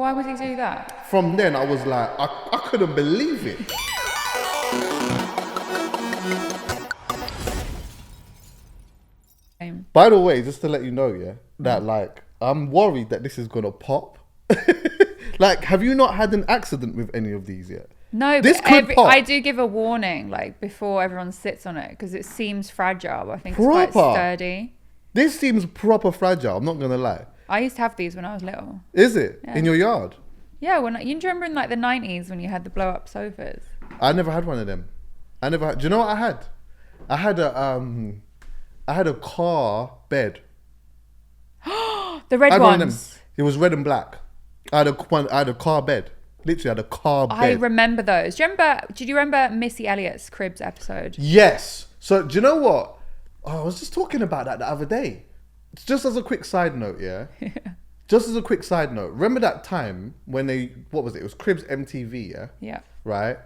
Why would he do that? From then, I was like, I couldn't believe it. By the way, just to let you know, yeah, that like, I'm worried that this is gonna pop. Like, have you not had an accident with any of these yet? No, this but could pop. I do give a warning, like, before everyone sits on it, because it seems fragile. I think it's Proper. quite sturdy. This seems proper fragile, I'm not gonna lie. I used to have these when I was little. Is it? Yeah. In your yard? Yeah, you remember in like the 90s when you had the blow-up sofas? I never had one of them. Do you know what I had? I had a car bed. The red One of them. ones. It was red and black. I had a car bed. Literally, I had a car bed. I remember those. Did you remember Missy Elliott's Cribs episode? Yes. So do you know what? Oh, I was just talking about that the other day. Just as a quick side note, yeah? Just as a quick side note. Remember that time when what was it? It was Cribs MTV, yeah? Yeah. Right?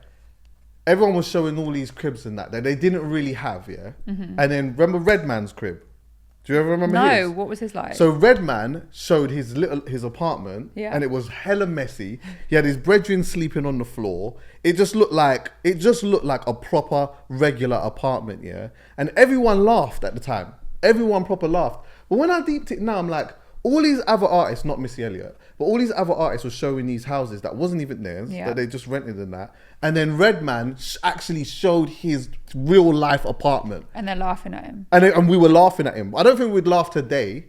Everyone was showing all these cribs and that they didn't really have, yeah? Mm-hmm. And then remember Redman's crib? Do you ever remember his? No, what was his like? So Redman showed his apartment, yeah, and it was hella messy. He had his brethren sleeping on the floor. It just looked like a proper regular apartment, yeah. And everyone laughed at the time. Everyone proper laughed. But when I deeped it now, I'm like, all these other artists, not Missy Elliott, but all these other artists were showing these houses that wasn't even theirs, that they just rented and that. And then Redman actually showed his real life apartment. And they're laughing at him. And we were laughing at him. I don't think we'd laugh today,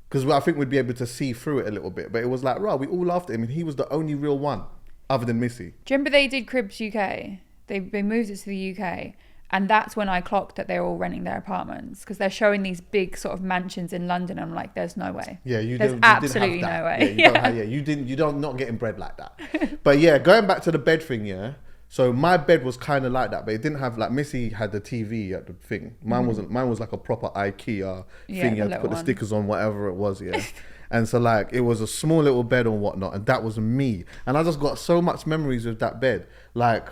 because I think we'd be able to see through it a little bit. But it was like, right, we all laughed at him, and he was the only real one, other than Missy. Do you remember they did Cribs UK? They moved it to the UK. And that's when I clocked that they're all renting their apartments, because they're showing these big sort of mansions in London. I'm like, there's no way. Yeah, there's absolutely no way. You don't not getting bread like that. But yeah, going back to the bed thing, yeah. So my bed was kind of like that, but it didn't have, like, Missy had the TV at the thing. Mine wasn't. Mine was like a proper IKEA thing. You had to put the stickers on, whatever it was, yeah. And so, like, it was a small little bed or whatnot, and that was me. And I just got so much memories with that bed. Like,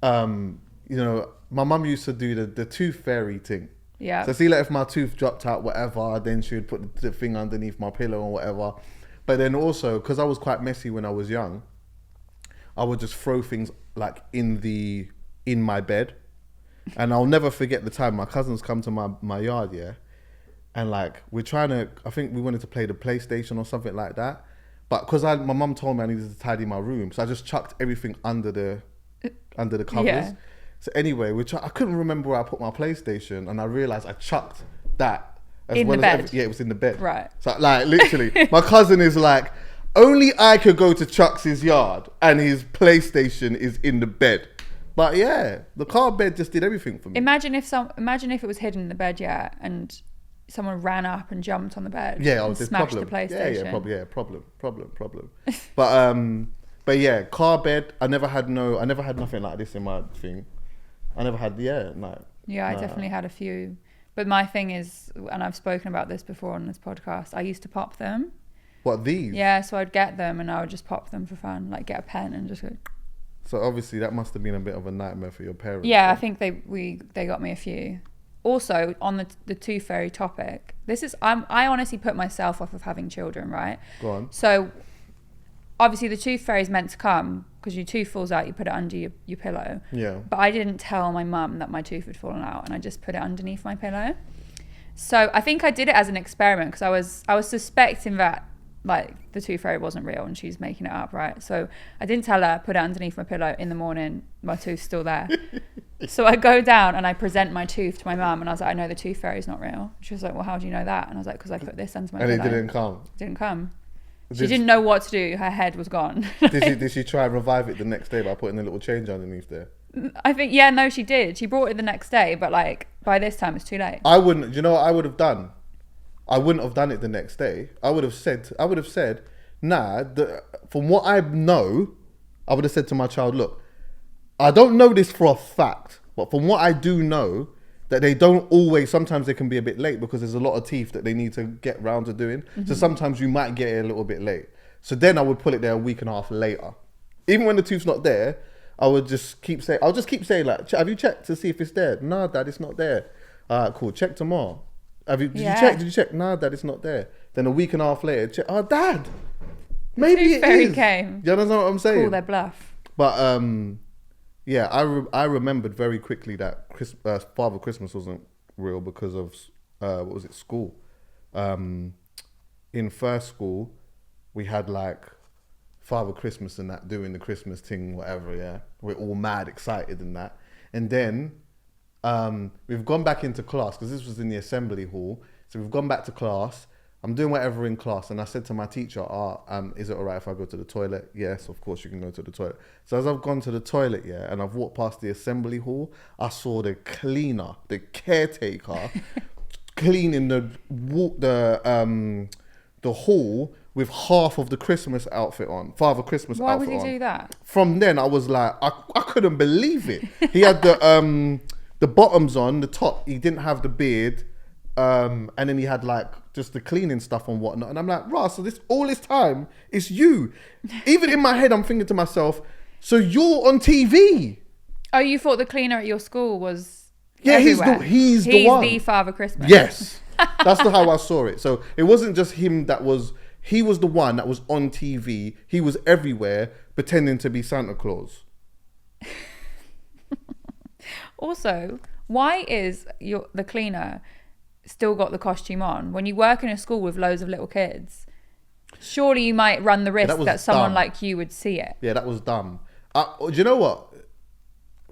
you know, my mum used to do the tooth fairy thing. Yeah. So see, like, if my tooth dropped out, whatever, then she would put the thing underneath my pillow or whatever. But then also, because I was quite messy when I was young, I would just throw things like in my bed. And I'll never forget the time my cousins come to my yard, yeah. And like, I think we wanted to play the PlayStation or something like that. But because my mum told me I needed to tidy my room, so I just chucked everything under the covers. Yeah. So anyway, I couldn't remember where I put my PlayStation, and I realised I chucked that in the bed. Yeah, it was in the bed. Right. So like, literally, my cousin is like, only I could go to Chuck's yard, and his PlayStation is in the bed. But yeah, the car bed just did everything for me. Imagine if it was hidden in the bed, yeah, and someone ran up and jumped on the bed. Yeah, and smashed the PlayStation. Problem. But yeah, car bed. I never had nothing like this in my thing. I never had, I definitely had a few. But my thing is, and I've spoken about this before on this podcast, I used to pop them. What, these? Yeah, so I'd get them and I would just pop them for fun, like get a pen and just go. So obviously that must have been a bit of a nightmare for your parents. Yeah, right? I think they got me a few. Also, on the tooth fairy topic, I honestly put myself off of having children, right? Go on. So obviously the tooth fairy is meant to come because your tooth falls out, you put it under your pillow. Yeah. But I didn't tell my mum that my tooth had fallen out, and I just put it underneath my pillow. So I think I did it as an experiment, because I was suspecting that, like, the tooth fairy wasn't real and she's making it up, right? So I didn't tell her, put it underneath my pillow. In the morning, my tooth's still there. So I go down and I present my tooth to my mum, and I was like, I know the tooth fairy's not real. She was like, well, how do you know that? And I was like, because I put this under my pillow. And it didn't come? Didn't come. She didn't know what to do. Her head was gone. Did she try and revive it the next day by putting a little change underneath there? I think, no, she did. She brought it the next day, but like by this time it's too late. I wouldn't. You know what I would have done? I wouldn't have done it the next day. I would have said, nah. From what I know, I would have said to my child, look, I don't know this for a fact, but from what I do know, that they don't always, sometimes they can be a bit late because there's a lot of teeth that they need to get round to doing. Mm-hmm. So sometimes you might get it a little bit late. So then I would put it there a week and a half later. Even when the tooth's not there, I'll just keep saying like, have you checked to see if it's there? No, Dad, it's not there. All right, cool. Check tomorrow. Did you check? Did you check? No, Dad, it's not there. Then a week and a half later, check. Oh, Dad, Maybe it fairy is. came. You understand what I'm saying? Call their bluff. But yeah, I remembered very quickly that Father Christmas wasn't real because of what was it, school. In first school, we had like Father Christmas and that, doing the Christmas thing, whatever. Yeah, we're all mad excited and that, and then we've gone back into class because this was in the assembly hall. So we've gone back to class. I'm doing whatever in class, and I said to my teacher, is it all right if I go to the toilet? Yes, of course you can go to the toilet. So as I've gone to the toilet, yeah, and I've walked past the assembly hall, I saw the cleaner, the caretaker, cleaning the hall with half of the Christmas outfit on, Father Christmas Why outfit on. would he do that? From then, I was like, I couldn't believe it. He had the bottoms on, the top, he didn't have the beard. And then he had like just the cleaning stuff and whatnot, and I'm like, Ross, so all this time it's you. Even in my head, I'm thinking to myself, so you're on TV. Oh, you thought the cleaner at your school was Yeah, everywhere. he's the one. He's the Father Christmas. Yes, that's how I saw it. So it wasn't just him he was the one that was on TV. He was everywhere pretending to be Santa Claus. Also, why is the cleaner still got the costume on when you work in a school with loads of little kids? Surely you might run the risk that someone dumb. like you would see it. Yeah, that was dumb. Do you know what?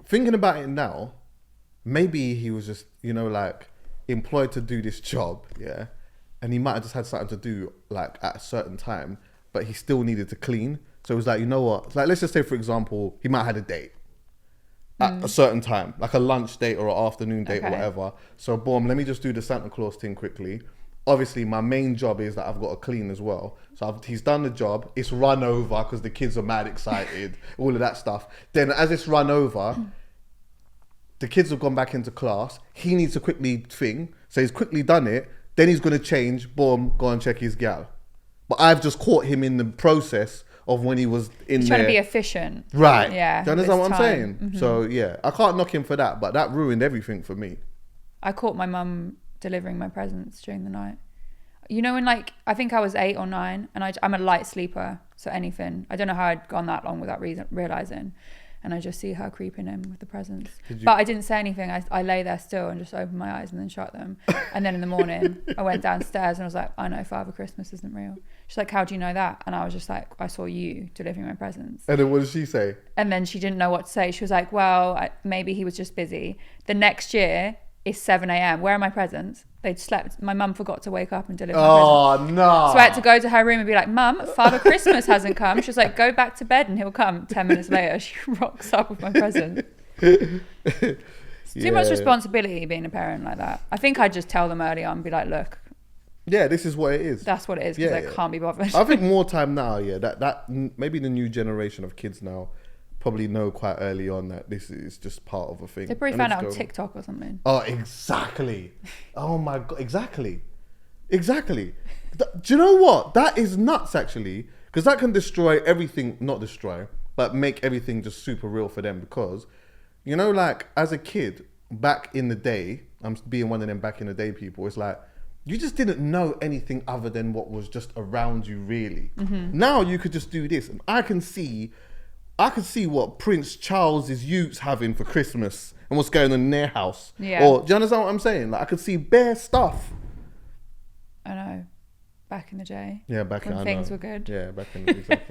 Thinking about it now, maybe he was just, like employed to do this job, yeah, and he might have just had something to do like at a certain time, but he still needed to clean. So it was like, you know what? Like, let's just say, for example, he might have had a date at a certain time, like a lunch date or an afternoon date or whatever. So boom, let me just do the Santa Claus thing quickly. Obviously, my main job is that I've got to clean as well. So he's done the job. It's run over because the kids are mad excited, all of that stuff. Then as it's run over, the kids have gone back into class. He needs to quickly thing. So he's quickly done it. Then he's going to change, boom, go and check his gal. But I've just caught him in the process of when he was in there. Trying to be efficient. Right. Yeah. Do you understand what I'm saying? Mm-hmm. So yeah, I can't knock him for that, but that ruined everything for me. I caught my mum delivering my presents during the night. When I think I was 8 or 9, and I'm a light sleeper, so anything. I don't know how I'd gone that long without realising. And I just see her creeping in with the presents. But I didn't say anything. I lay there still and just opened my eyes and then shut them. And then in the morning, I went downstairs and I was like, I know Father Christmas isn't real. She's like, how do you know that? And I was just like, I saw you delivering my presents. And then what did she say? And then she didn't know what to say. She was like, well, maybe he was just busy. The next year, it's 7 a.m. Where are my presents? They'd slept. My mum forgot to wake up and deliver my presents. Oh, no. So I had to go to her room and be like, Mum, Father Christmas hasn't come. She was like, go back to bed and he'll come. 10 minutes later, she rocks up with my present. It's too much responsibility being a parent like that. I think I'd just tell them early on and be like, look. Yeah, this is what it is. That's what it is because I can't be bothered. I think more time now, that maybe the new generation of kids now probably know quite early on that this is just part of a thing. They probably found out on TikTok or something. Oh, exactly. Oh my God, exactly. Do you know what? That is nuts actually, because that can destroy everything, not destroy, but make everything just super real for them. Because, like as a kid back in the day, I'm being one of them back in the day people, it's like, you just didn't know anything other than what was just around you really. Mm-hmm. Now you could just do this and I can see what Prince Charles's youths having for Christmas and what's going on in their house. Yeah. Or, do you understand what I'm saying? Like, I could see bare stuff. I know. Back in the day. Yeah, back in the day. When things were good. Yeah, back in the day.